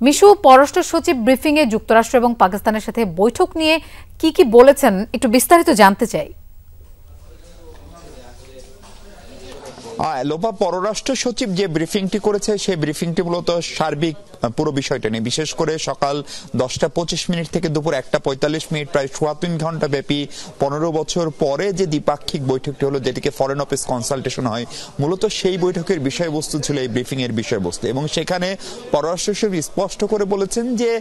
মিশু, পররাষ্ট্র সচিব ব্রিফিং এ যুক্তরাষ্ট্র এবং পাকিস্তানের সাথে বৈঠক নিয়ে কি বলেছেন একটু বিস্তারিত জানতে চাই। লোপা, পররাষ্ট্র সচিব যে ব্রিফিংটি করেছে সেই ব্রিফিংটি মূলত সার্বিক পুরো বিষয়টা নিয়ে, বিশেষ করে সকাল 10:25 থেকে দুপুর 1:45, প্রায় 3 ঘন্টা ব্যাপী 15 বছর পরে যে দ্বিপাক্ষিক বৈঠকটি হলো, যেটিকে ফরেন অফিস কনসালটেশন হয়, মূলত সেই বৈঠকের বিষয়বস্তু ছিল এই ব্রিফিং এর বিষয়বস্তু। এবং সেখানে পররাষ্ট্র সচিব স্পষ্ট করে বলেছেন যে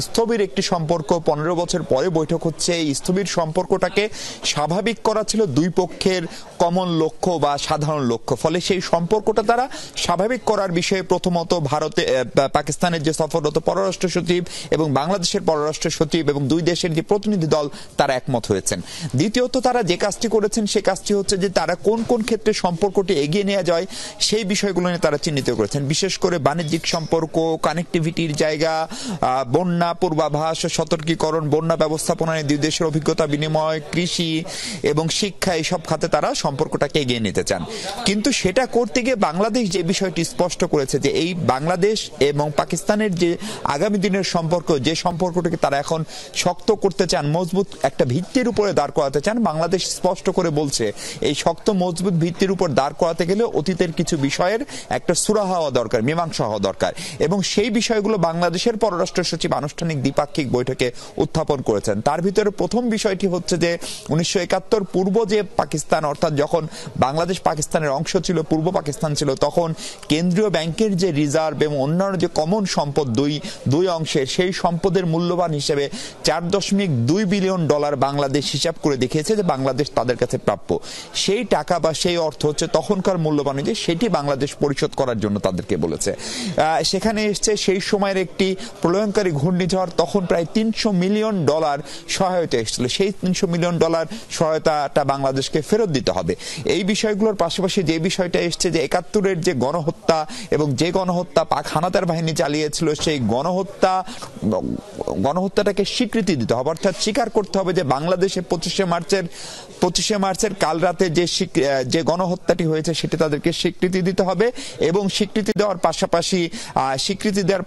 স্থবির একটি সম্পর্ক 15 বছর পরে বৈঠক হচ্ছে, এই স্থবির সম্পর্কটাকে স্বাভাবিক করা ছিল দুই পক্ষের কমন লক্ষ্য বা সাধারণ লক্ষ্য। ফলে সেই সম্পর্কটা তারা স্বাভাবিক করার বিষয়ে প্রথমত পাকিস্তানের যে সফররত পররাষ্ট্র সচিব এবং বাংলাদেশের পররাষ্ট্র সচিব এবং দুই দেশের যে প্রতিনিধি দল তারা একমত হয়েছেন। দ্বিতীয়ত তারা যে কাজটি করেছেন সে কাজটি হচ্ছে যে তারা কোন কোন ক্ষেত্রে সম্পর্কটি এগিয়ে নেওয়া যায় সেই বিষয়গুলো নিয়ে তারা চিহ্নিত করেছেন, বিশেষ করে বাণিজ্যিক সম্পর্ক, কানেক্টিভিটির জায়গা, বন্যা পূর্বাভাস, সতর্কীকরণ, বন্যা ব্যবস্থাপনায় দুই দেশের অভিজ্ঞতা বিনিময়, কৃষি এবং শিক্ষা, এইসব খাতে তারা সম্পর্কটাকে এগিয়ে নিতে চান। কিন্তু সেটা করতে গিয়ে বাংলাদেশ যে বিষয়টি স্পষ্ট করেছে যে এই বাংলাদেশ এবং পাকিস্তানের যে আগামী দিনের সম্পর্ক, যে সম্পর্কটাকে তারা এখন শক্ত করতে চান, মজবুত একটা ভিত্তির উপরে দাঁড় করাতে চান, বাংলাদেশ স্পষ্ট করে বলছে এই শক্ত মজবুত ভিত্তির উপর দাঁড় করাতে গেলে অতীতের কিছু বিষয়ের একটা সুরাহা হওয়া দরকার, মীমাংসা হওয়া দরকার। এবং সেই বিষয়গুলো বাংলাদেশের পররাষ্ট্র সচিব আনুষ্ঠানিক দ্বিপাক্ষিক বৈঠকে উত্থাপন করেছেন। তার ভিতরে প্রথম বিষয়টি হচ্ছে যে 1971 পূর্ব যে পাকিস্তান, অর্থাৎ যখন বাংলাদেশ পাকিস্তানের অংশ ছিল, পূর্ব পাকিস্তান ছিল, তখন কেন্দ্রীয় ব্যাংকের যে রিজার্ভ এবং অন্যান্য যে কমন সম্পদ দুই অংশের, সেই সম্পদের মূল্যবান হিসেবে $4.2 বিলিয়ন বাংলাদেশ হিসাব করে দেখিয়েছে যে বাংলাদেশ তাদের কাছে প্রাপ্য। সেই টাকা বা সেই অর্থ হচ্ছে তখনকার মূল্যবান, যে সেটি বাংলাদেশ পরিশোধ করার জন্য তাদেরকে বলেছে। সেখানে এসছে সেই সময়ের একটি প্রলয়ঙ্কারী ঘূর্ণিঝড়, তখন প্রায় $300 মিলিয়ন সহায়তা এসেছিল। সেই $300 মিলিয়ন সহায়তাটা বাংলাদেশকে ফেরত দিতে হবে। এই বিষয়গুলোর পাশাপাশি যে বিষয়টা এসছে যে 71-এর যে গণহত্যা এবং যে গণহত্যা পাক হানাদার বাহিনী চালিয়েছিল, সেই গণহত্যাটাকে স্বীকৃতি দিতে হবে, অর্থাৎ স্বীকার করতে হবে যে বাংলাদেশে 25শে মার্চের কাল রাতে যে গণহত্যাটি হয়েছে সেটি তাদেরকে স্বীকৃতি দিতে হবে। এবং স্বীকৃতি দেওয়ার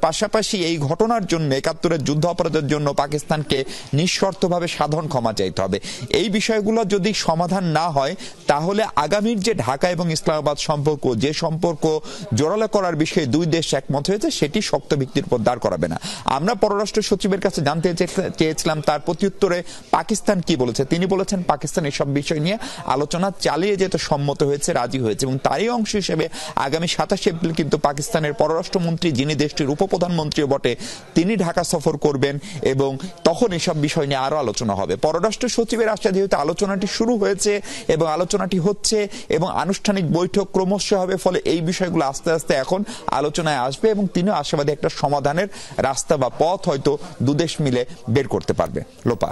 পাশাপাশি এই ঘটনার জন্য, 71-এর যুদ্ধ অপরাধের জন্য পাকিস্তানকে নিঃশর্তভাবে সাধারণ ক্ষমা চাইতে হবে। এই বিষয়গুলো যদি সমাধান না হয় তাহলে আগামীর যে ঢাকা এবং ইসলামাবাদ সম্পর্ক, যে সম্পর্ক জোরালো করার বিষয়ে দুই দেশ একমত হয়েছে, সেটি শক্ত ভিত্তির উপর দাঁড় করাবে না। আমরা পররাষ্ট্র সচিবের কাছে জানতে চেয়েছিলাম তার প্রত্যুত্তরে পাকিস্তান কি বলেছে। তিনি বলেছেন পাকিস্তান এসব বিষয় নিয়ে আলোচনা চালিয়ে যেতে সম্মত হয়েছে, রাজি হয়েছে, এবং তারই অংশ হিসেবে আগামী 27 এপ্রিল কিন্তু পাকিস্তানের পররাষ্ট্রমন্ত্রী, যিনি দেশটির উপপ্রধানমন্ত্রীও বটে, তিনি ঢাকা সফর করবেন এবং তখন এসব বিষয় নিয়ে আরো আলোচনা হবে। পররাষ্ট্র সচিবের আশা যেহেতু আলোচনাটি শুরু হয়েছে এবং আলোচনাটি হচ্ছে এবং আনুষ্ঠানিক বৈঠক ক্রমশ হবে, ফলে এই বিষয়গুলো আস্তে আস্তে এখন আলোচনায় আসবে এবং তিনিও আশাবাদী একটা সমাধানের রাস্তা বা পথ হয়তো দুদেশ মিলে বের করতে পারবে। লোপা,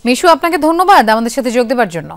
মিশু, আপনাকে ধন্যবাদ আমাদের সাথে যোগ দেওয়ার জন্য।